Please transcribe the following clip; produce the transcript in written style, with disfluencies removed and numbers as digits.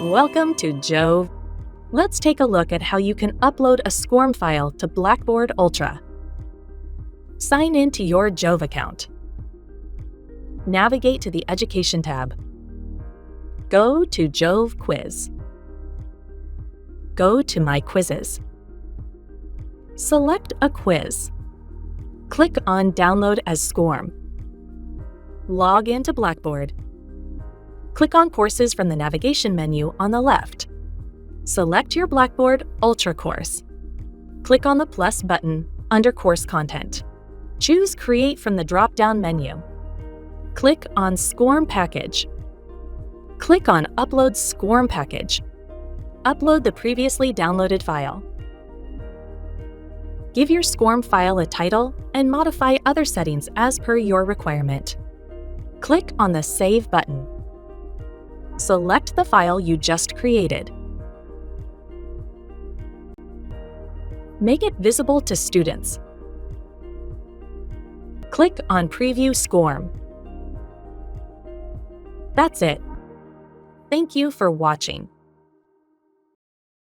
Welcome to Jove. Let's take a look at how you can upload a SCORM file to Blackboard Ultra. Sign in to your Jove account. Navigate to the Education tab. Go to Jove Quiz. Go to My Quizzes. Select a quiz. Click on Download as SCORM. Log into Blackboard. Click on Courses from the navigation menu on the left. Select your Blackboard Ultra course. Click on the plus button under Course Content. Choose Create from the drop-down menu. Click on SCORM Package. Click on Upload SCORM Package. Upload the previously downloaded file. Give your SCORM file a title and modify other settings as per your requirement. Click on the Save button. Select the file you just created. Make it visible to students. Click on Preview SCORM. That's it. Thank you for watching.